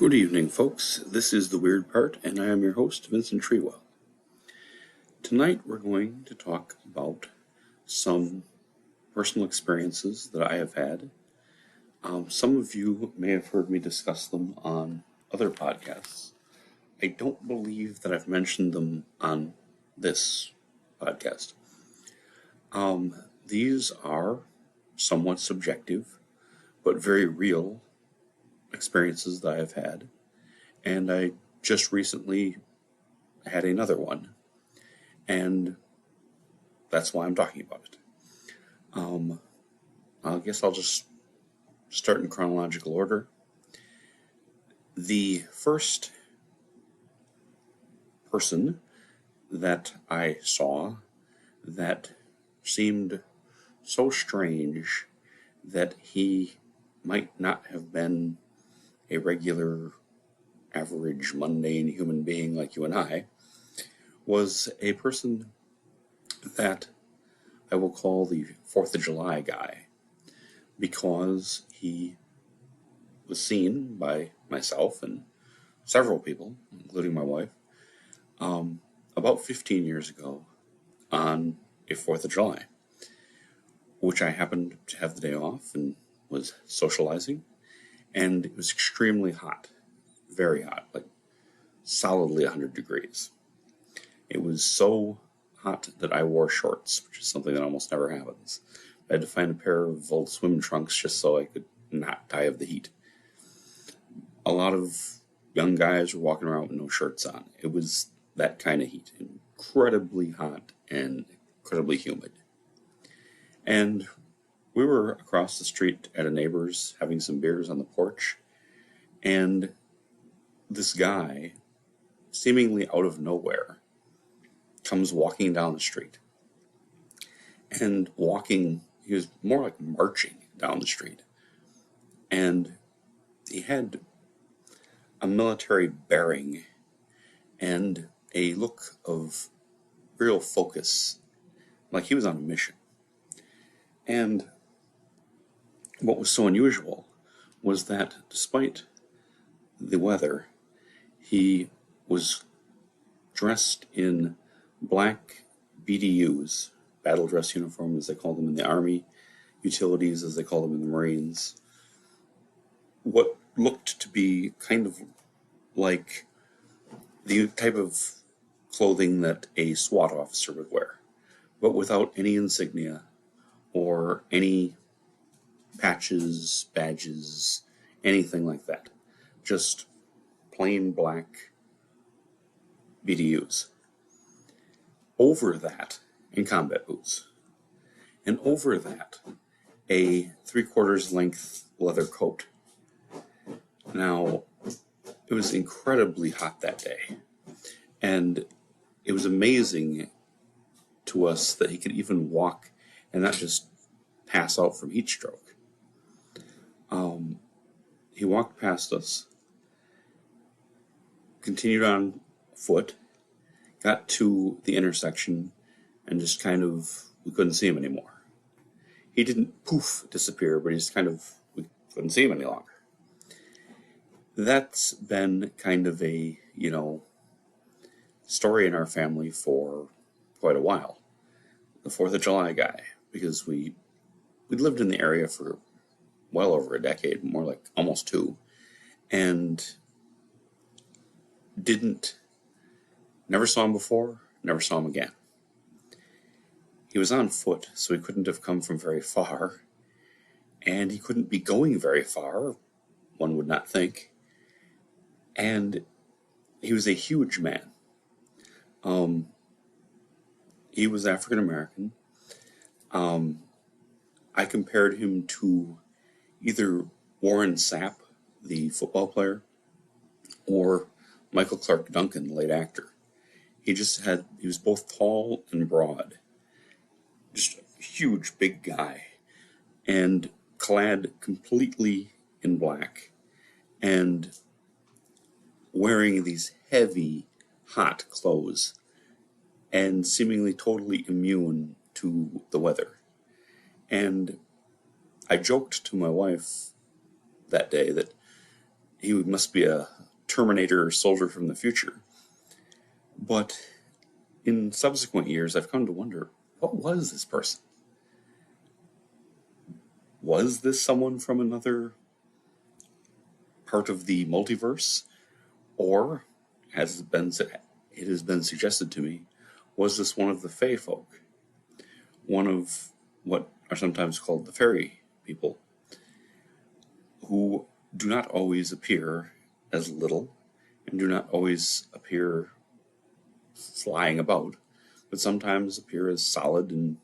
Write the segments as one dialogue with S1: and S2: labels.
S1: Good evening, folks. This is The Weird Part, and I am your host, Vincent Treewell. Tonight we're going to talk about some personal experiences that I have had. Some of you may have heard me discuss them on other podcasts. I don't believe that I've mentioned them on this podcast. These are somewhat subjective, but very real experiences that I have had, and I just recently had another one, and that's why I'm talking about it. I guess I'll just start in chronological order. The first person that I saw that seemed so strange that he might not have been a regular, average, mundane human being like you and I, was a person that I will call the 4th of July guy, because he was seen by myself and several people, including my wife, about 15 years ago on a 4th of July, which I happened to have the day off and was socializing. And it was extremely hot, very hot, like solidly 100 degrees. It was so hot that I wore shorts, which is something that almost never happens. I had to find a pair of old swim trunks just so I could not die of the heat. A lot of young guys were walking around with no shirts on. It was that kind of heat, incredibly hot and incredibly humid. And we were across the street at a neighbor's having some beers on the porch, and this guy, seemingly out of nowhere, comes walking down the street. And walking, he was more like marching down the street. And he had a military bearing and a look of real focus, like he was on a mission. And what was so unusual was that despite the weather, he was dressed in black BDUs, battle dress uniform as they call them in the Army, utilities as they call them in the Marines. What looked to be kind of like the type of clothing that a SWAT officer would wear, but without any insignia or any patches, badges, anything like that. Just plain black BDUs. Over that, in combat boots. And over that, a 3/4 length leather coat. Now, it was incredibly hot that day. And it was amazing to us that he could even walk and not just pass out from heat stroke. He walked past us, continued on foot, got to the intersection, and just we couldn't see him anymore. He didn't poof disappear, but we couldn't see him any longer. That's been kind of a, story in our family for quite a while. The 4th of July guy, because we'd lived in the area for well over a decade, more like almost 2, and never saw him before, never saw him again. He was on foot, so he couldn't have come from very far, and he couldn't be going very far, one would not think. And he was a huge man. He was African American. I compared him to either Warren Sapp, the football player, or Michael Clark Duncan, the late actor. He was both tall and broad. Just a huge, big guy. And clad completely in black. And wearing these heavy, hot clothes. And seemingly totally immune to the weather. And I joked to my wife that day that he must be a Terminator soldier from the future. But in subsequent years, I've come to wonder, what was this person? Was this someone from another part of the multiverse? Or, it has been suggested to me, was this one of the Fae folk? One of what are sometimes called the fairy people, who do not always appear as little and do not always appear flying about, but sometimes appear as solid and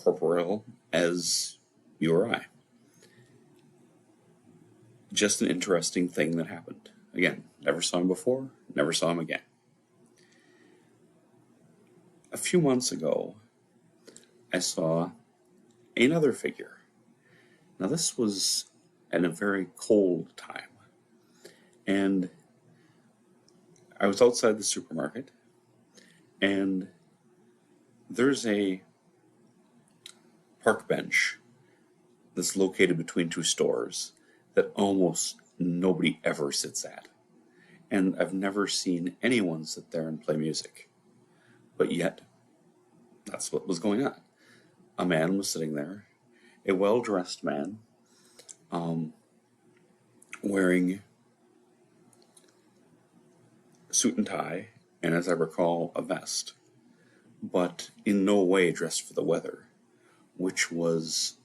S1: corporeal as you or I. Just an interesting thing that happened. Again, never saw him before, never saw him again. A few months ago, I saw another figure. Now, this was at a very cold time, and I was outside the supermarket, and there's a park bench that's located between two stores that almost nobody ever sits at. And I've never seen anyone sit there and play music. But yet, that's what was going on. A man was sitting there, a well-dressed man, wearing a suit and tie, and as I recall, a vest, but in no way dressed for the weather, which was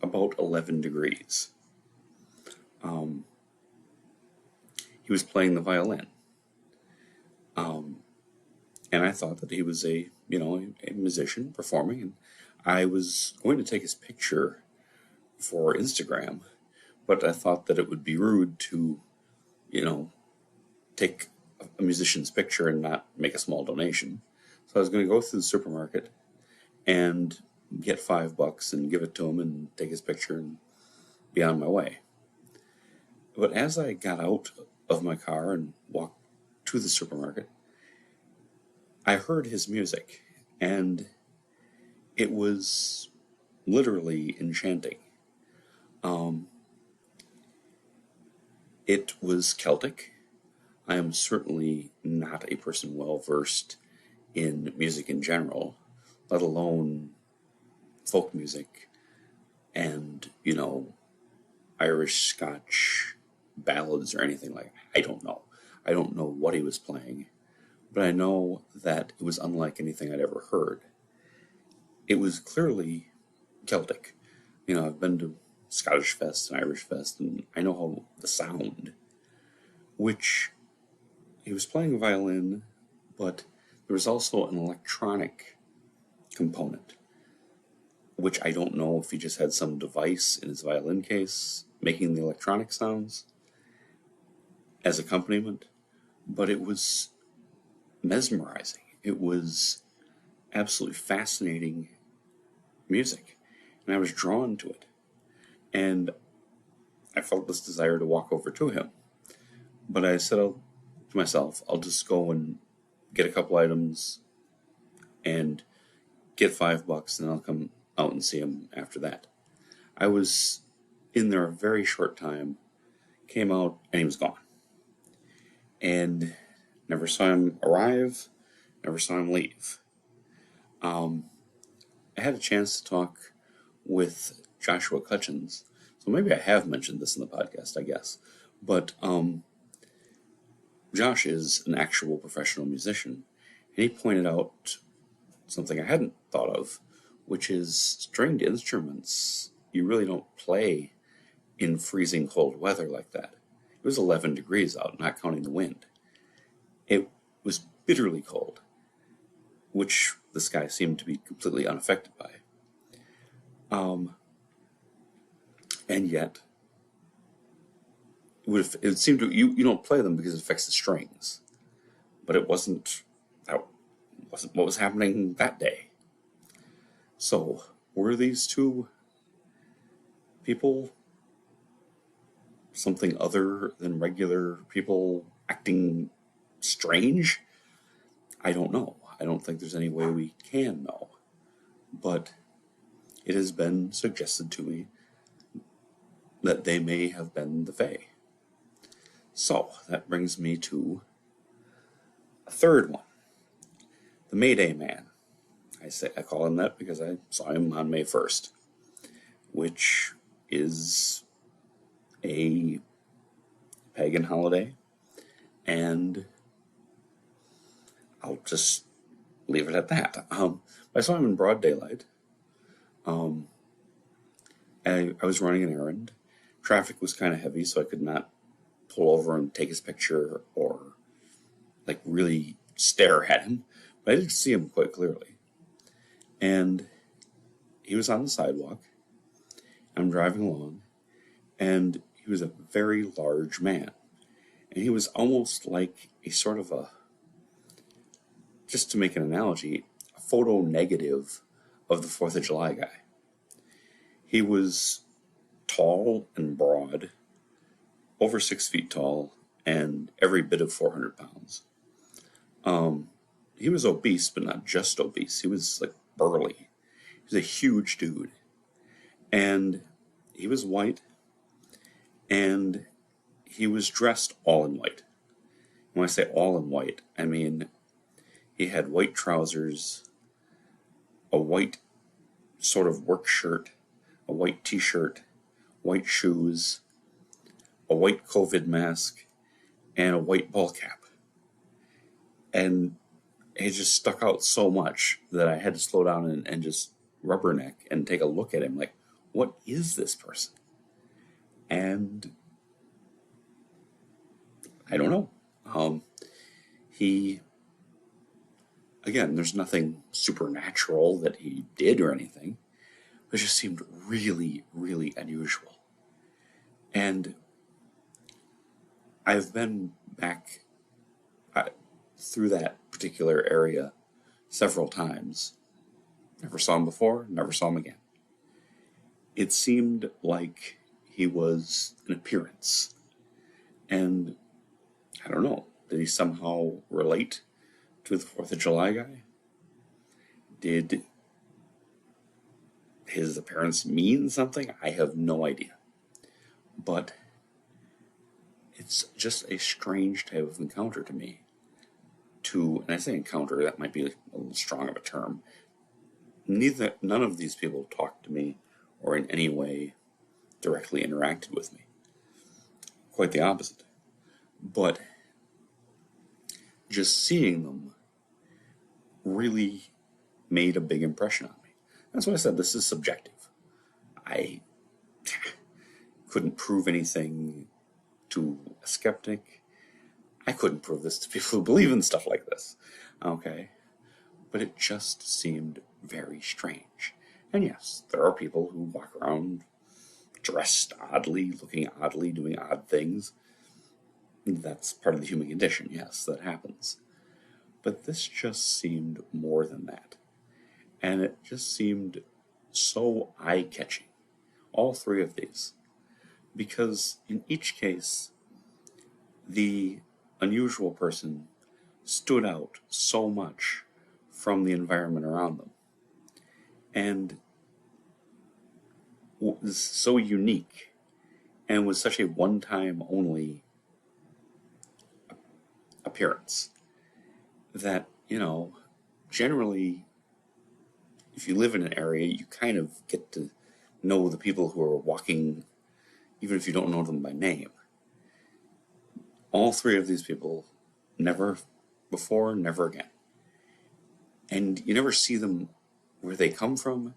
S1: about 11 degrees. He was playing the violin. And I thought that he was a musician performing, and I was going to take his picture for Instagram, but I thought that it would be rude to, take a musician's picture and not make a small donation. So I was going to go through the supermarket and get $5 and give it to him and take his picture and be on my way. But as I got out of my car and walked to the supermarket, I heard his music, and it was literally enchanting. It was Celtic. I am certainly not a person well versed in music in general, let alone folk music and, Irish, Scotch ballads or anything like that. I don't know. I don't know what he was playing, but I know that it was unlike anything I'd ever heard. It was clearly Celtic. I've been to Scottish Fest and Irish Fest, and I know how the sound, which he was playing violin, but there was also an electronic component, which I don't know if he just had some device in his violin case making the electronic sounds as accompaniment, but it was mesmerizing. It was absolutely fascinating music, and I was drawn to it. And I felt this desire to walk over to him. But I said to myself, I'll just go and get a couple items and get $5, and I'll come out and see him after that. I was in there a very short time, came out, and he was gone. And never saw him arrive, never saw him leave. I had a chance to talk with Joshua Cutchins, so maybe I have mentioned this in the podcast, I guess. But Josh is an actual professional musician, and he pointed out something I hadn't thought of, which is stringed instruments you really don't play in freezing cold weather like that. It was 11 degrees out, not counting the wind. It was bitterly cold, which this guy seemed to be completely unaffected by. And yet, it seemed to you don't play them because it affects the strings, but that wasn't what was happening that day. So, were these two people something other than regular people acting strange? I don't know. I don't think there's any way we can know. But it has been suggested to me that they may have been the Fae. So that brings me to a third one, the Mayday Man. I call him that because I saw him on May 1st, which is a pagan holiday, and I'll just leave it at that. I saw him in broad daylight. I was running an errand. Traffic was kind of heavy, so I could not pull over and take his picture or like really stare at him, but I did see him quite clearly. And he was on the sidewalk. I'm driving along, and he was a very large man. And he was almost like a sort of a, just to make an analogy, a photo negative of the 4th of July guy. He was tall and broad, over 6 feet tall, and every bit of 400 pounds. He was obese, but not just obese. He was like burly. He was a huge dude. And he was white, and he was dressed all in white. When I say all in white, I mean he had white trousers, a white sort of work shirt, a white t-shirt, white shoes, a white COVID mask, and a white ball cap. And it just stuck out so much that I had to slow down and just rubberneck and take a look at him like, what is this person? And I don't know. He, again, there's nothing supernatural that he did or anything, but it just seemed really, really unusual. And I've been back through that particular area several times. Never saw him before, never saw him again. It seemed like he was an appearance. And I don't know, did he somehow relate to the 4th of July guy? Did his appearance mean something? I have no idea. But it's just a strange type of encounter to me. And I say encounter, that might be a little strong of a term. None of these people talked to me or in any way directly interacted with me. Quite the opposite. But just seeing them really made a big impression on me. That's why I said this is subjective. I couldn't prove anything to a skeptic. I couldn't prove this to people who believe in stuff like this. Okay? But it just seemed very strange. And yes, there are people who walk around dressed oddly, looking oddly, doing odd things. That's part of the human condition. Yes, that happens. But this just seemed more than that. And it just seemed so eye-catching. All three of these. Because in each case, the unusual person stood out so much from the environment around them. And was so unique and was such a one-time only appearance that, generally, if you live in an area, you kind of get to know the people who are walking, even if you don't know them by name. All three of these people, never before, never again. And you never see them where they come from,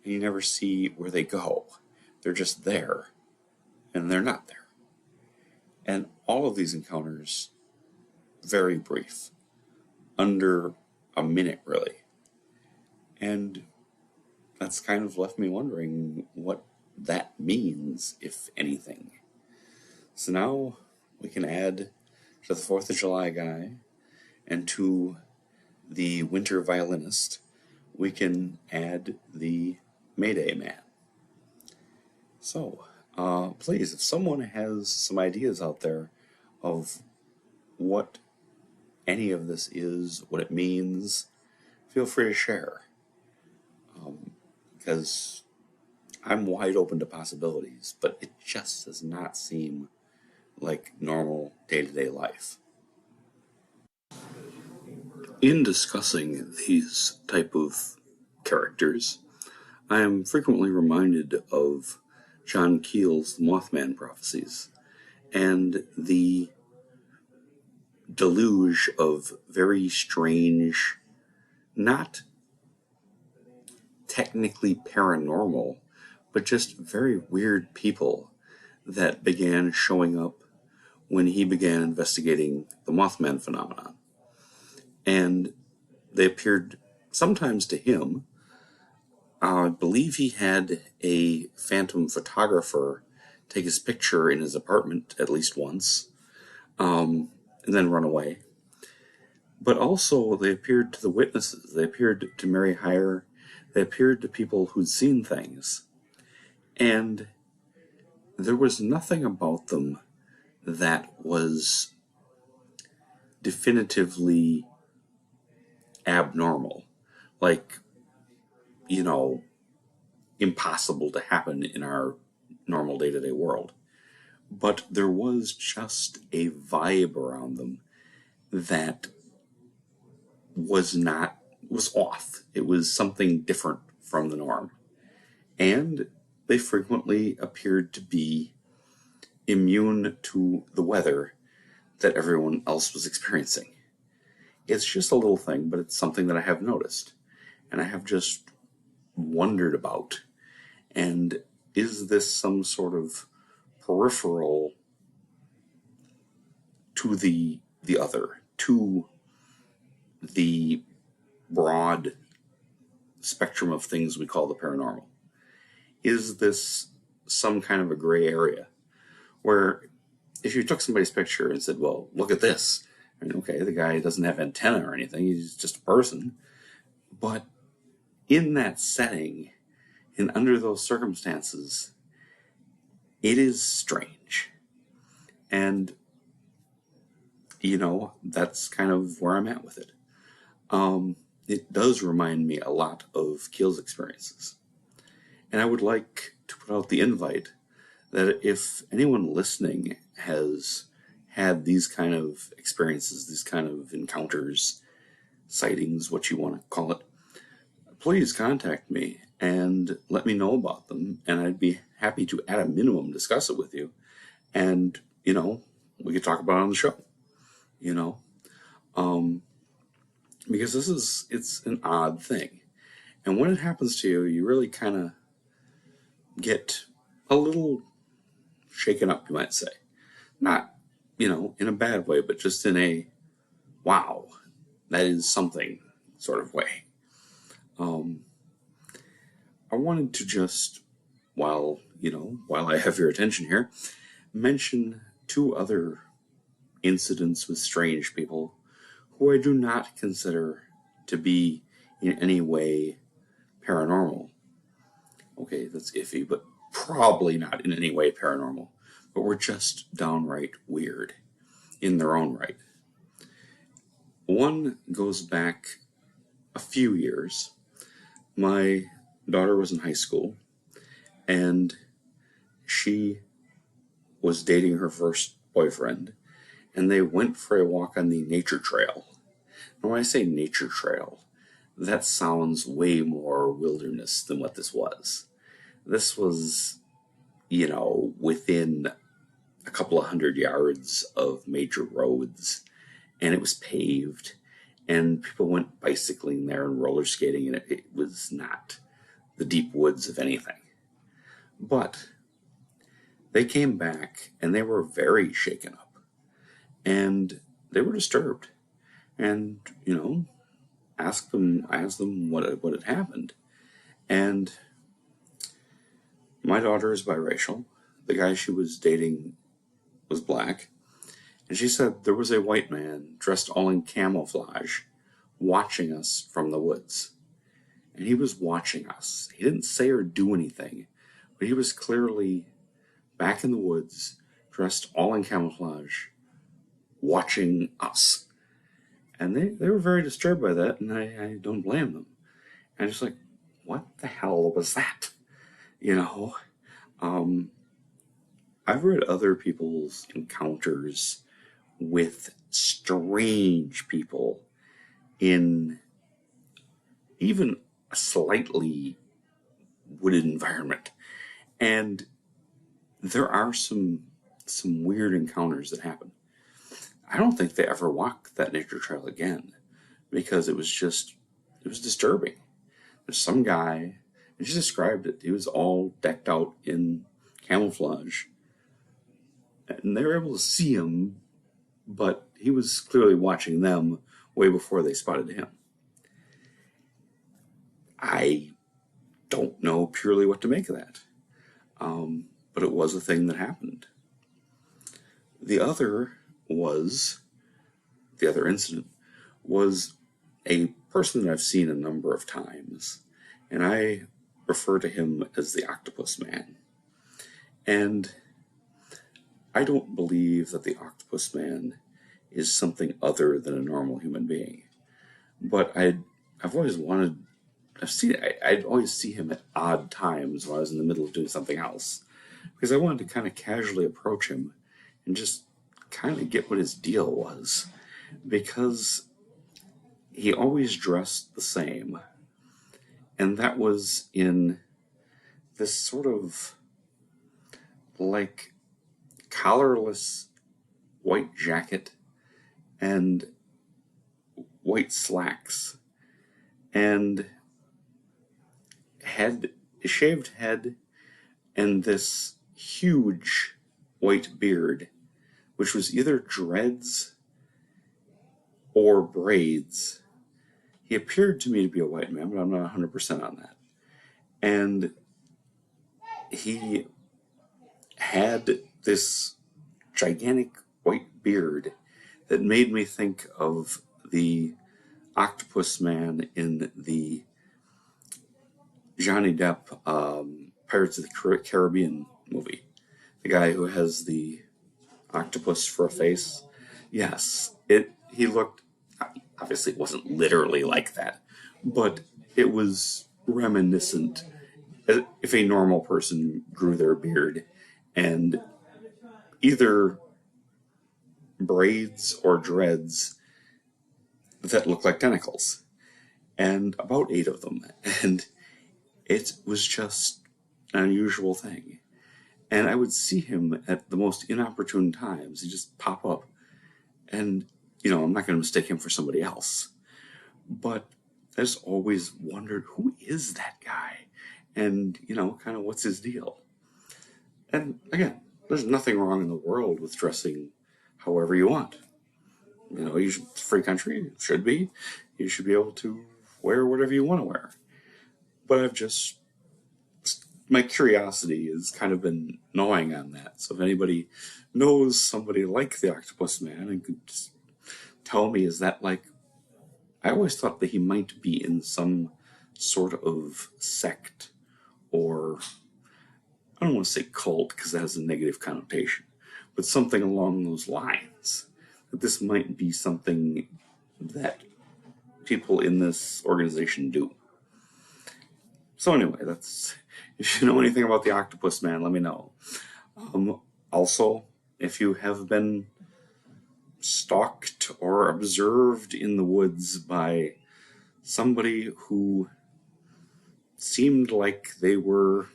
S1: and you never see where they go. They're just there, and they're not there. And all of these encounters, very brief, under a minute, really. And that's kind of left me wondering what that means, if anything. So now we can add to the 4th of July guy and to the winter violinist, we can add the Mayday Man. So, please, if someone has some ideas out there of what any of this is, what it means, feel free to share. Because I'm wide open to possibilities, but it just does not seem like normal day-to-day life. In discussing these type of characters, I am frequently reminded of John Keel's Mothman prophecies and the deluge of very strange, not technically paranormal, but just very weird people that began showing up when he began investigating the Mothman phenomenon. And they appeared sometimes to him. I believe he had a phantom photographer take his picture in his apartment at least once, and then run away. But also, they appeared to the witnesses. They appeared to Mary Hyre. They appeared to people who'd seen things. And there was nothing about them that was definitively abnormal. Like, impossible to happen in our normal day-to-day world. But there was just a vibe around them that was off. It was something different from the norm. And they frequently appeared to be immune to the weather that everyone else was experiencing. It's just a little thing, but it's something that I have noticed. And I have just wondered about. And is this some sort of peripheral to the other, to the broad spectrum of things we call the paranormal? Is this some kind of a gray area where if you took somebody's picture and said, well, look at this, and okay, the guy doesn't have antenna or anything, he's just a person, but in that setting and under those circumstances, it is strange. And, that's kind of where I'm at with it. It does remind me a lot of Keel's experiences. And I would like to put out the invite that if anyone listening has had these kind of experiences, these kind of encounters, sightings, what you want to call it, please contact me and let me know about them. And I'd be happy to, at a minimum, discuss it with you. And, we could talk about it on the show, because it's an odd thing. And when it happens to you, you really kind of get a little shaken up, you might say. Not, in a bad way, but just in a, wow, that is something sort of way. I wanted to just, while I have your attention here, mention two other incidents with strange people who I do not consider to be in any way paranormal. Okay, that's iffy, but probably not in any way paranormal, but were just downright weird in their own right. One goes back a few years. My daughter was in high school, and she was dating her first boyfriend, and they went for a walk on the nature trail. And when I say nature trail, that sounds way more wilderness than what this was. This was, within a couple of 100 yards of major roads, and it was paved, and people went bicycling there and roller skating, and it was not the deep woods of anything. But they came back, and they were very shaken up, and they were disturbed, and, I asked them what had happened, and my daughter is biracial. The guy she was dating was black. And she said there was a white man dressed all in camouflage watching us from the woods. And he was watching us. He didn't say or do anything, but he was clearly back in the woods, dressed all in camouflage, watching us. And they were very disturbed by that, and I don't blame them. And I'm just like, what the hell was that? I've read other people's encounters with strange people in even a slightly wooded environment. And there are some weird encounters that happen. I don't think they ever walk that nature trail again because it was disturbing. There's some guy, and she described it, he was all decked out in camouflage. And they were able to see him, but he was clearly watching them way before they spotted him. I don't know purely what to make of that. But it was a thing that happened. The other incident was a person that I've seen a number of times, and I refer to him as the Octopus Man. And I don't believe that the Octopus Man is something other than a normal human being. But I'd always see him at odd times when I was in the middle of doing something else, because I wanted to kind of casually approach him and just kind of get what his deal was, because he always dressed the same, and that was in this sort of like collarless white jacket and white slacks and a shaved head and this huge white beard, which was either dreads or braids. He appeared to me to be a white man, but I'm not 100% on that. And he had this gigantic white beard that made me think of the Octopus Man in the Johnny Depp Pirates of the Caribbean movie. The guy who has the octopus for a face. Yes, he looked, obviously it wasn't literally like that, but it was reminiscent. If a normal person grew their beard and either braids or dreads that looked like tentacles, and about 8 of them, and it was just an unusual thing. And I would see him at the most inopportune times. He'd just pop up, and I'm not going to mistake him for somebody else, but I just always wondered, who is that guy? And, kind of what's his deal? And again, there's nothing wrong in the world with dressing however you want. It's a free country, it should be. You should be able to wear whatever you want to wear. But my curiosity has kind of been gnawing on that. So if anybody knows somebody like the Octopus Man and could just tell me, is that like, I always thought that he might be in some sort of sect, or I don't want to say cult because that has a negative connotation, but something along those lines. That this might be something that people in this organization do. So anyway, if you know anything about the Octopus Man, let me know. Also, if you have been stalked or observed in the woods by somebody who seemed like they were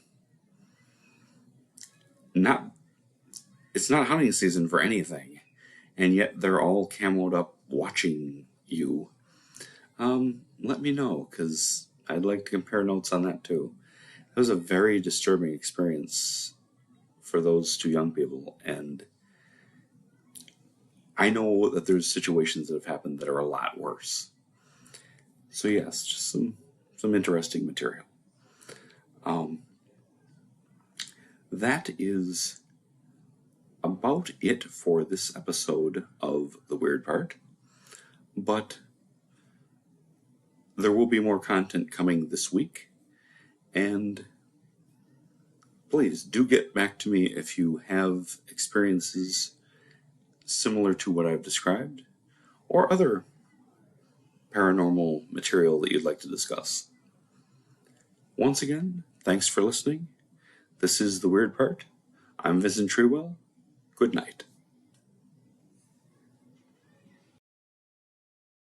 S1: it's not hunting season for anything, and yet they're all camoed up watching you, let me know, because I'd like to compare notes on that too. It was a very disturbing experience for those 2 young people, and I know that there's situations that have happened that are a lot worse. So yes, just some interesting material. That is about it for this episode of The Weird Part, but there will be more content coming this week, and please do get back to me if you have experiences similar to what I've described, or other paranormal material that you'd like to discuss. Once again, thanks for listening. This is The Weird Part. I'm Vincent Truewell. Good night.